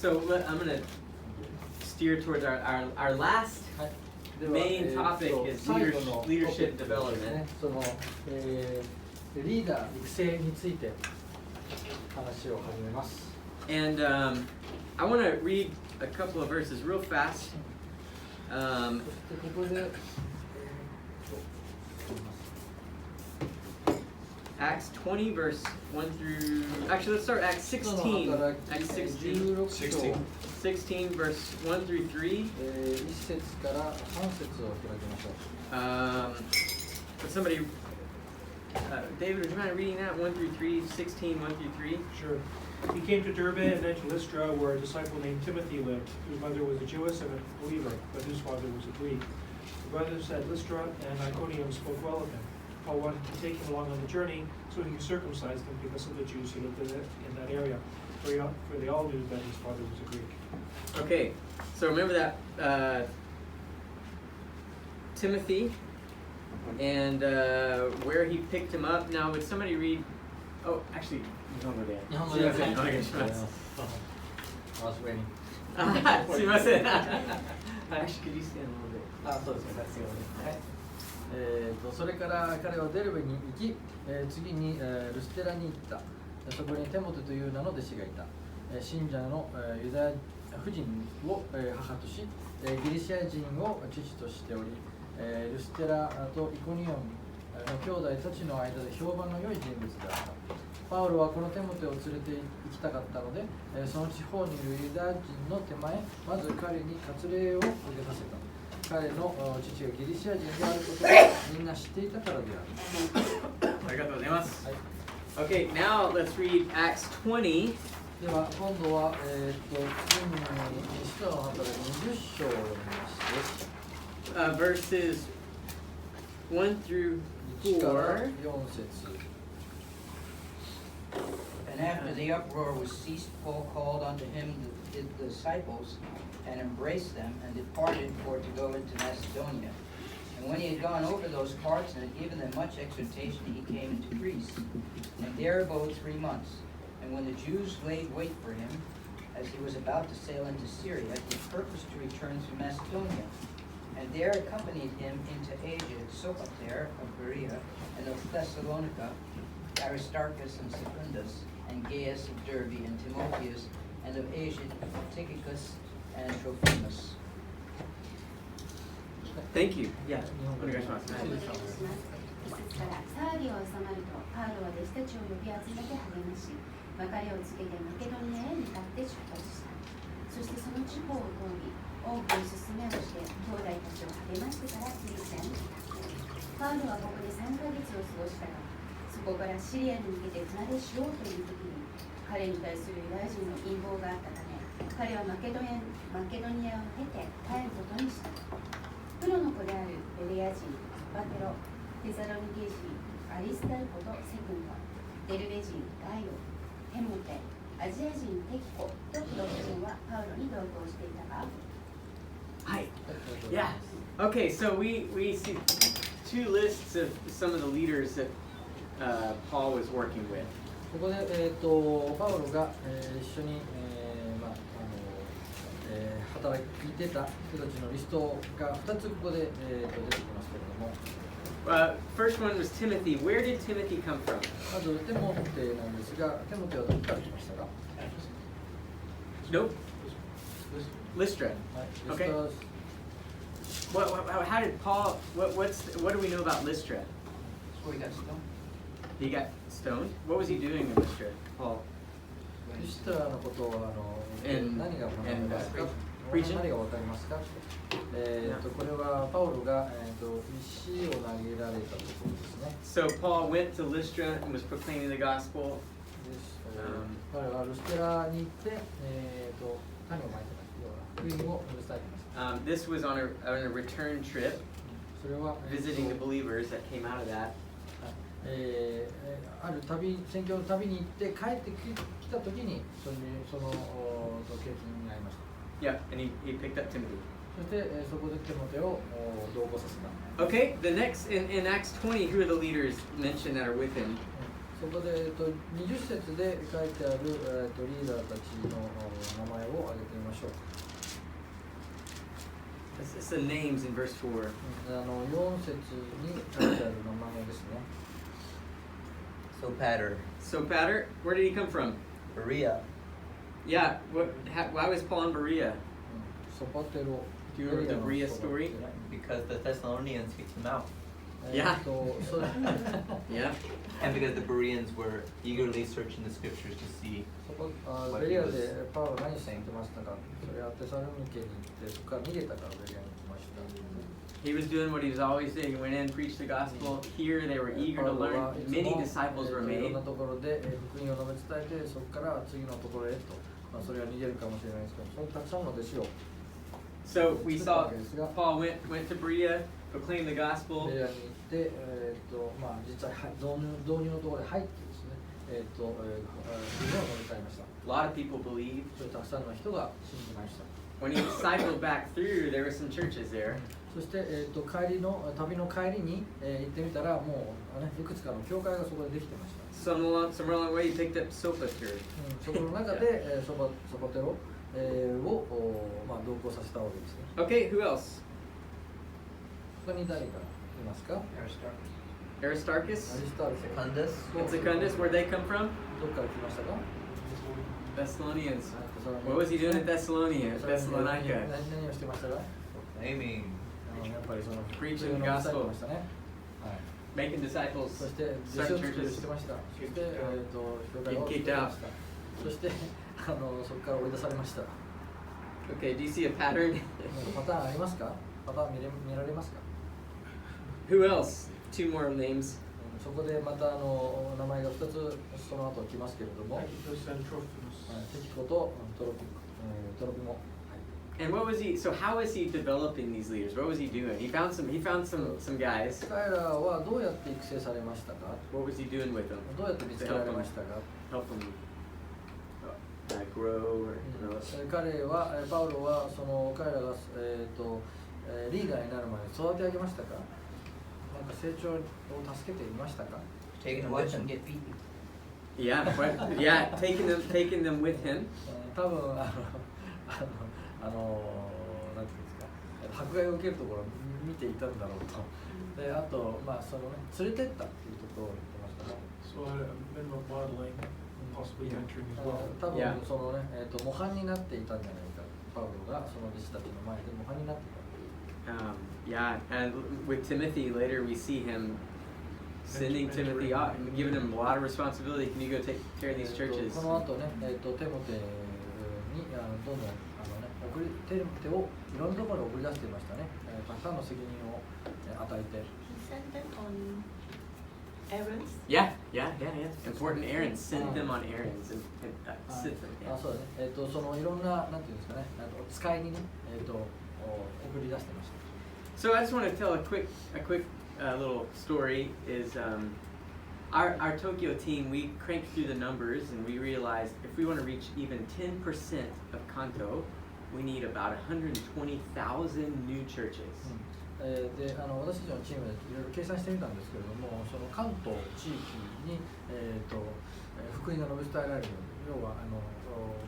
So I'm going to steer towards our last main topic is leadership development. リーダー育成について話を始めます。And I want to read a couple of verses real fast. Acts 20 verse 1 through, actually let's start Acts 16. Acts 16 verse 1 through 3. Would somebody, David, would you mind reading that 1 through 3, 16, 1 through 3? Sure. He came to Derbe and then to Lystra, where a disciple named Timothy lived, whose mother was a Jewess and a believer, but whose father was a Greek. The brothers at Lystra and Iconium spoke well of him. Paul wanted to take him along on the journey so he could circumcise them because of the Jews who lived in that area, for they all knew that his father was a Greek. Okay, so remember that Timothy and where he picked him up. Now, would somebody read? Oh, actually, I was waiting. Actually, could you stand a little bit? それから彼はデルベに行き、次にルステラに行った。そこにテモテという名の弟子がいた。信者のユダヤ婦人を母とし、ギリシア人を父としており、ルステラとイコニオンの兄弟たちの間で評判の良い人物であった。パウロはこのテモテを連れて行きたかったので、その地方にいるユダヤ人の手前、まず彼に割礼を受けさせた。彼の父がギリシア人であることをみんな知っていたからである。ありがとうございます。Okay, now let's read Acts 20. では今度は使徒の働き20章を読みまして、verses 1 through 4. And after the uproar was ceased, Paul called unto him the disciples and embraced them and departed for to go into Macedonia. And when he had gone over those parts and had given them much exhortation, he came into Greece, and there abode 3 months. And when the Jews laid wait for him, as he was about to sail into Syria, he purposed to return to Macedonia. And there accompanied him into Asia Sopater of Berea, and of Thessalonica, Aristarchus and Secundus, and Gaius of Derbe, and Timotheus, and of Asia Tychicus and Trophimus. Thank you. Yeah. お願いします。一節から騒ぎが収まると、パウロは弟子たちを呼び集めて励まし、別れを告げてマケドニアへ向かって出発した。そしてその地方を通り、多くの勧めをして兄弟たちを励ましてからギリシャに来た。パウロはここで3ヶ月を過ごしたが、そこからシリアに向けて船出しようという時に、彼に対するユダヤ人の陰謀があったため、彼はマケドニアを経て帰ることにした。プロの子であるベレア人、バテロ、テサロニケ人、アリスタルコとセクンド、デルベ人、ガイオ、テモテ、アジア人、テキコと6人はパウロに同行していたが、Hi. Yeah. Okay, so we see two lists of some of the leaders that Paul was working with. ここで、パウロが、一緒に、働いていた人たちのリストが2つここで、出てきますけれども、first one was Timothy. Where did Timothy come from? まずテモテなんですが、テモテはどこから来ましたか？ Nope. Lystra. Okay. How did Paul? What do we know about Lystra? That's where he got stoned. He got stoned. What was he doing in Lystra, Paul? リストラのことを何が分かりますか？ preaching? 何が分かりますか？これはパウロが、石を投げられたところですね。So Paul went to Lystra and was proclaiming the gospel. 彼はルステラに行って、種をまいてた。福音を伝えています。This was on a return trip, それは、visiting the believers that came out of that. ある宣教の旅に行って帰ってきた時にその経験になりました。Yeah, and he picked up Timothy. そして、そこでテモテを同行させた。Okay, the next in Acts 20, who are the leaders mentioned that are with him? そこで、20節で書いてある、リーダーたちの名前を挙しょう。It's the names in verse 4. 4節に書いてある名前ですね。Sopater, Sopater, where did he come from? Berea, Yeah, why was Paul in Berea? ソパテロ。 Do you remember the Berea story? because the Thessalonians kicked him out, それ Yeah. and because the Bereans were eagerly searching the scriptures to see. ベリアでパウロ何しに行きましたか。それはテサロニケに行ってそこから逃げたからベリアに行きました。 He was doing what he was always doing. He went in, preached the gospel. Here they were eager to learn. Many disciples were いろ made. んなところで福音を述べ伝えてそこから次のところへと、それは逃げるかもしれないですけど、そのたくさんの弟子を So we saw Paul went to Berea, proclaimed the ベ gospel. リアに行って、実際導入のところで入ってですね、福音を述べ伝えました。 A lot of people believed. それたくさんの人が信じました。 When he cycled back through, there were some churches there. そして、旅の帰りに、行ってみたらもう、いくつかの教会がそこでできてました。 Somewhere along the way, he picked up Sopater. そこの中で、ソパテロ、を、同行させたわけですね。 Okay, who else? 他に誰がいますか？ Aristarchus? アリスタールス。 Secundus, And Secundus, where'd they come from? どこから来ましたか？ Thessalonians. テサロニケ What was he doing in Thessalonica? テサロニケ Thessalonica. 何をしてましたか？ proclaiming. やっぱりその Preaching the 福音を伝えて gospel. ましたね。はい。 Making disciples. そして弟子を作りしてました。そして教会を作りました。そしてそこから追い出されました。 Okay, do you see a pattern? パターンありますか？パターン見られますか？ Who else? Two more names. そこでまた名前が2つその後来ますけれども、はい、 Titus and Trophimus. テキコとトロピも。 And what was he? So how was he developing these leaders? What was he doing? He found some guys. 彼らはどうやって育成されましたか？ What was he doing with them? どうやって見つけられましたか？ Help them grow or develop. 彼はパウロはその彼らがリーダーになるまで育て上げましたか？なんか成長を助けていましたか？ Taken And with watch them him. get beaten. Yeah, yeah, taking them with him. 多分なんていうんですか、迫害を受けるところを見ていたんだろうと。で、あとそのね連れてったっていうところを言ってましたね。 So a minimum modeling, possibly mentoring as well. 多分 Yeah. そのね模範になっていたんじゃないか。パウロがその弟子たちの前で模範になっていた。 Yeah, and with Timothy later we see him sending Timothy out and giving him a lot of responsibility. Can you go take care of these churches? この後ねテモテにどんどんテをいろんなところに送り出していましたね。たくさんの責任を与えて。 He sent them on errands. Yeah. Important errands. Send them on errands and sit them. そうだね。そのいろんななんていうんですかね、使いにね送り出してました。 So I just want to tell a quick little story. Is our Tokyo team, we cranked through the numbers and we realized if we want to reach even 10% of Kanto, we need about 120,000 new churches. で私たちのチームでいろいろ計算してみたんですけれども、その関東地域に、福音が述べ伝えられる、要は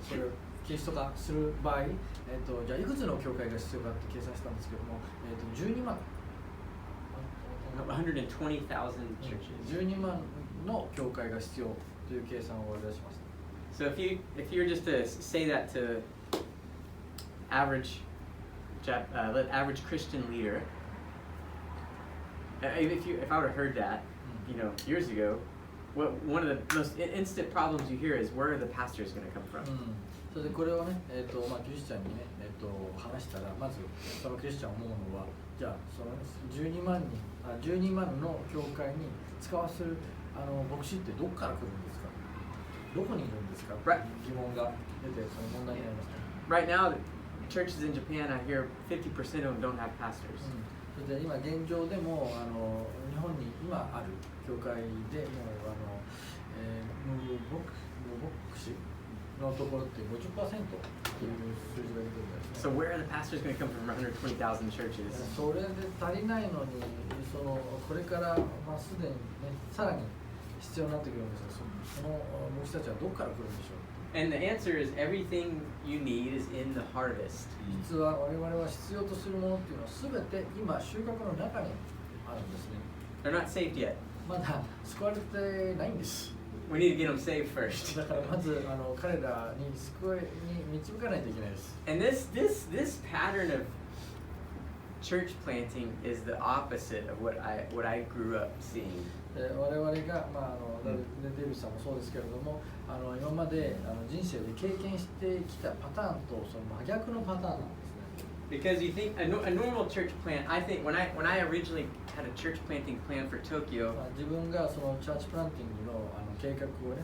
それをキリスト化する場合、じゃあいくつの教会が必要かって計算したんですけども、12万 120,000 churches. 12万の教会が必要という計算を割り出しました。 So if you were just to say that to average Christian leader, if I would have heard that, years ago, one of the most instant problems you hear is where are the pastors going to come from? それでこれをね、クリスチャンにね、話したらまずそのクリスチャン思うのは、じゃあその12万の教会に使わせる牧師ってどこから来るんですか？どこにいるんですか？疑問が出てその問題になりました。 Right now, churches in Japan, I hear 50% of them don't have pastors. それで今現状でも日本に今ある教会でも無牧師のところって 50% という数字が出てるんです So ね。 where are the pastors going to come from 120,000 churches? それで足りないのにこれからすでにねさらに必要になってくるんですが、その牧師たちはどこから来るんでしょう。And the answer is everything you need is in the harvest. 実は我々は必要とするものっていうのは全て今収穫の中にあるんですね。 They're not saved yet. まだ救われてないんです。 We need to get them saved first. だからまず彼らに救いに導かないといけないです。 And this pattern of church planting is the opposite of what I grew up seeing. 我々が、デビューさんもそうですけれども、今まで人生で経験してきたパターンとその真逆のパターンなんですね。 Because you think a normal church plant, I think when I originally had a church planting plan for Tokyo, 自分がそのチャーチプランティングの計画をね、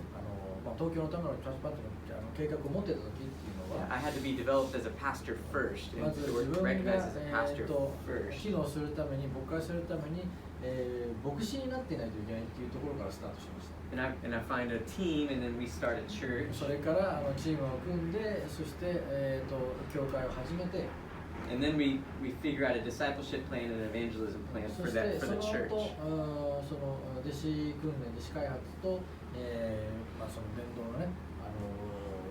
東京のためのチャーチプランティングの計画を持ってた時っていうのは、 I had to be developed as a pastor first, ま and ず to 自 work 分が recognized as a pastor first. 機能するために、牧会するために、牧師になっていないといけないっていうところからスタートしました。 And I find a team, and then we start a church. それからチームを組んで、そして、教会を始めて、 And then we figure out a discipleship plan and an evangelism plan そ for して that そ for の the 後 church. その弟子訓練、弟子開発と、その伝道のね、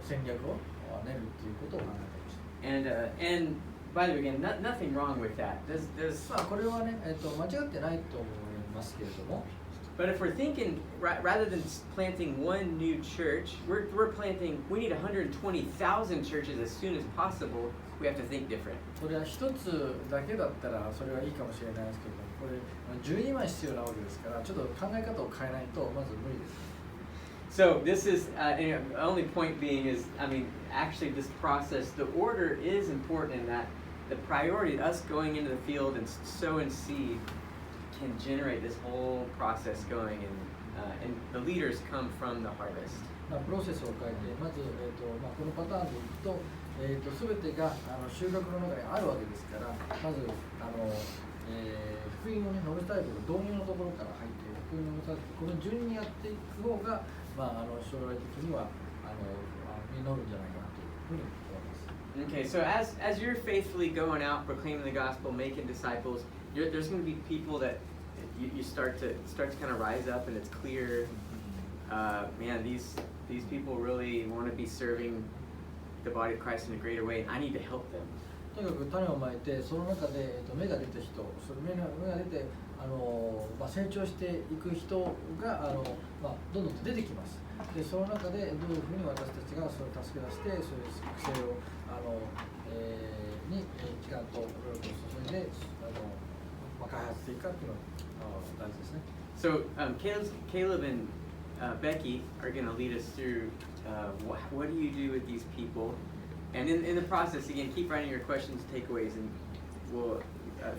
戦略を練るっていうことを考えていました。 And by the way, again, nothing wrong with that. There's これはね、間違ってないと思いますけれども、 But if we're thinking rather than planting one new church, we're planting. We need 120,000 churches as soon as possible. We have to think different. それは一つだけだったらそれはいいかもしれないですけど、これ12枚必要なわけですから、ちょっと考え方を変えないとまず無理です。 So this is and the only point being is, I mean, actually this process, the order is important in that the priority, us going into the field and sowing seed, can generate this whole process going, and the leaders come from the harvest. プロセスを変えて、まず、このパターンでいくと、全てが収穫の中にあるわけですから、まず福音をね、ノルタイプの導入のところから入っている福音のノルタイプ、この順にやっていく方が、将来的には実るんじゃないかなというふうに思います。 Okay, so as you're faithfully going out proclaiming the gospel, making disciples, there's going to be people that you start to kind of rise up, and it's clear, man, these people really want to be serving the body of Christ in a greater way, and I need to help them. とにかく種をまいて、その中で、芽が出た人、その芽が出て成長していく人がどんどんと出てきます。で、その中でどういうふうに私たちがそれを助け出して、そういう育成をに時間と労力を注いで開発していくかっていうのが大事ですね。So Caleb and Becky are going to lead us through what do you do with these people, and in the process, again, keep writing your questions, takeaways, and we'll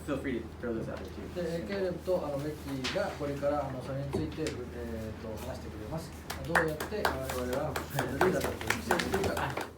feel free to throw those out there too. で、ケイレブとベッキーがこれからそれについて、話してくれます。どうやって我々はリーダーたちを育成していくか。